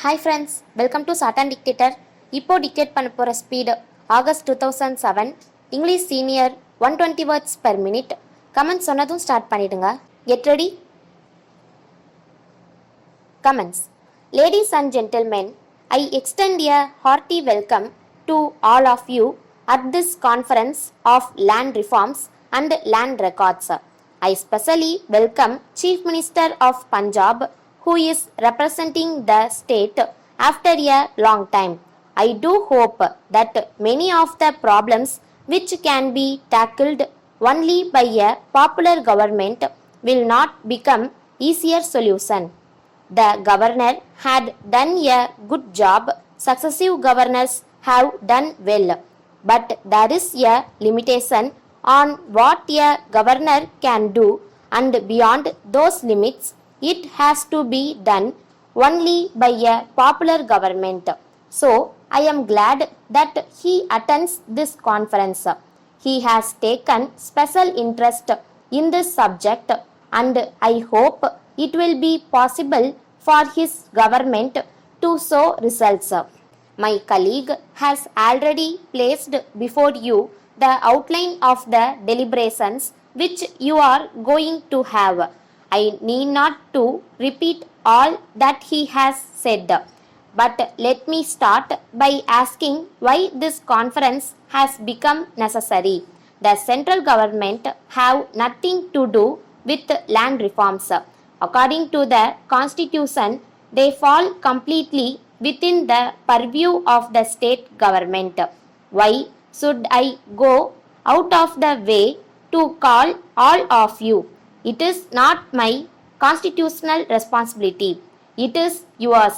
Hi friends, welcome to Satan Dictator. இப்போ dictate பண்ண போகிற speed August 2007 English senior 120 words per minute. Comments சொன்னதும் start பண்ணிடுங்க. Get ready. Comments. Ladies and gentlemen, I extend a hearty welcome to all of you at this conference of land reforms and land records. I specially welcome Chief Minister of Punjab, who is representing the state after a long time. I do hope that many of the problems which can be tackled only by a popular government will not become easier solution. The governor had done a good job, successive governors have done well, but there is a limitation on what a governor can do, and beyond those limits it has to be done only by a popular government. So I am glad that he attends this conference. He has taken special interest in this subject, and I hope it will be possible for his government to show results. My colleague has already placed before you the outline of the deliberations which you are going to have. I need not to repeat all that he has said, but let me start by asking why this conference has become necessary. The central government have nothing to do with land reforms. According to the constitution, they fall completely within the purview of the state government. Why should I go out of the way to call all of you? It is not my constitutional responsibility. It is yours.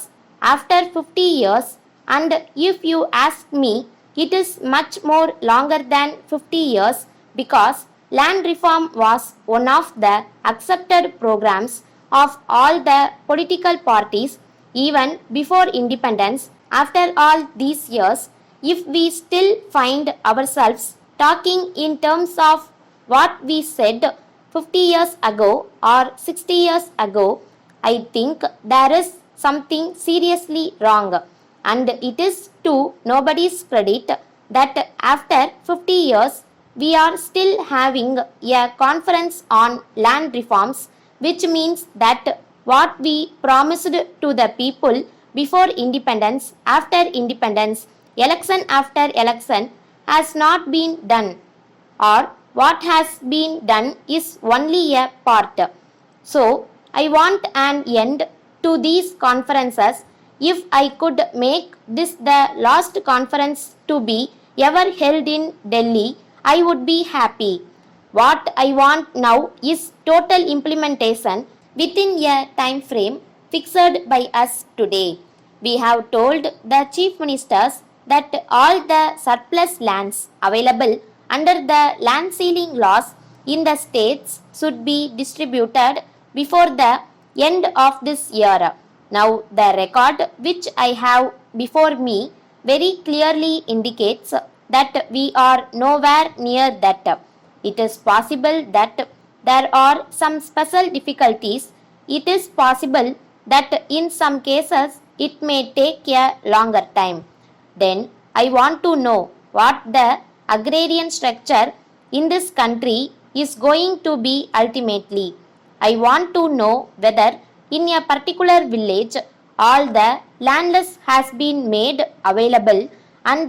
After 50 years, and if you ask me, it is much more longer than 50 years, because land reform was one of the accepted programs of all the political parties even before independence. After all these years, if we still find ourselves talking in terms of what we said 50 years ago or 60 years ago, I think there is something seriously wrong, and it is to nobody's credit that after 50 years we are still having a conference on land reforms, which means that what we promised to the people before independence, after independence, election after election has not been done, or what has been done is only a part. So I want an end to these conferences. If I could make this the last conference to be ever held in Delhi, I would be happy. What I want now is total implementation within a time frame fixed by us today. We have told the chief ministers that all the surplus lands available under the land ceiling laws in the states should be distributed before the end of this year. Now the record which I have before me very clearly indicates that we are nowhere near that. It is possible that there are some special difficulties. It is possible that in some cases it may take a longer time. Then I want to know what the agrarian structure in this country is going to be ultimately. I want to know whether in a particular village all the landless has been made available, and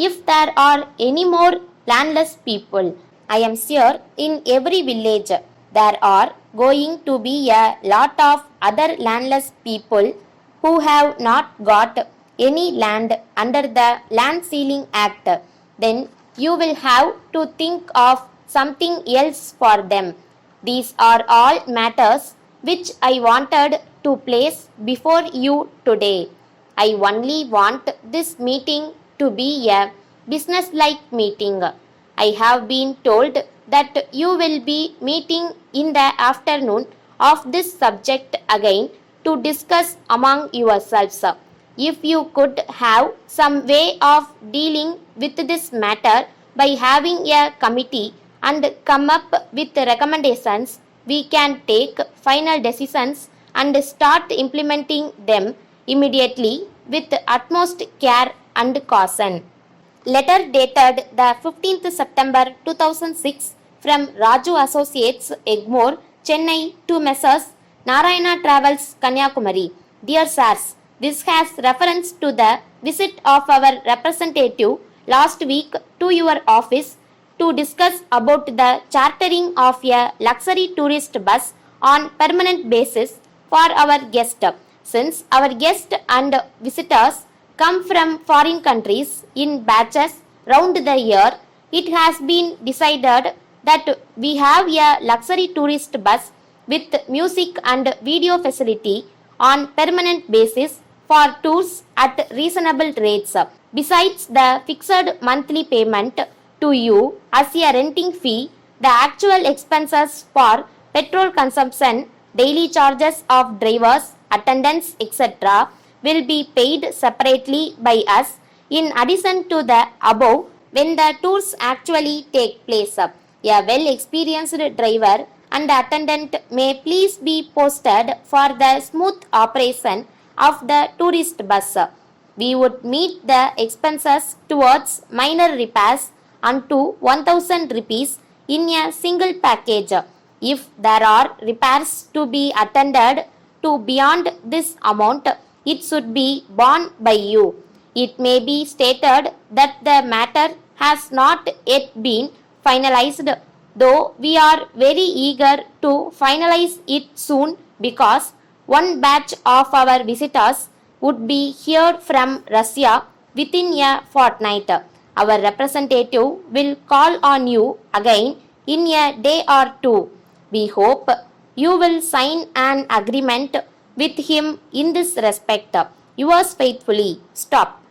if there are any more landless people. I am sure in every village there are going to be a lot of other landless people who have not got any land under the Land Ceiling Act. Then you will have to think of something else for them. These are all matters which I wanted to place before you today. I only want this meeting to be a business-like meeting. I have been told that you will be meeting in the afternoon of this subject again to discuss among yourselves. If you could have some way of dealing with this matter by having a committee and come up with recommendations, we can take final decisions and start implementing them immediately with utmost care and caution. Letter dated the 15th September 2006 from Raju Associates, Egmore, Chennai to Messrs. Narayana Travels, Kanyakumari. Dear Sirs, this has reference to the visit of our representative last week to your office to discuss about the chartering of a luxury tourist bus on permanent basis for our guest. Since our guests and visitors come from foreign countries in batches round the year, it has been decided that we have a luxury tourist bus with music and video facility on permanent basis for tours at reasonable rates. Besides the fixed monthly payment to you as a renting fee, the actual expenses for petrol consumption, daily charges of drivers, attendants, etc. will be paid separately by us in addition to the above when the tours actually take place. A well experienced driver and attendant may please be posted for the smooth operation of the tourist bus. We would meet the expenses towards minor repairs unto 1000 rupees in a single package. If there are repairs to be attended to beyond this amount, it should be borne by you. It may be stated that the matter has not yet been finalized, though we are very eager to finalize it soon because one batch of our visitors would be here from Russia within a fortnight. Our representative will call on you again in a day or two. We hope you will sign an agreement with him in this respect. Yours faithfully, Stop.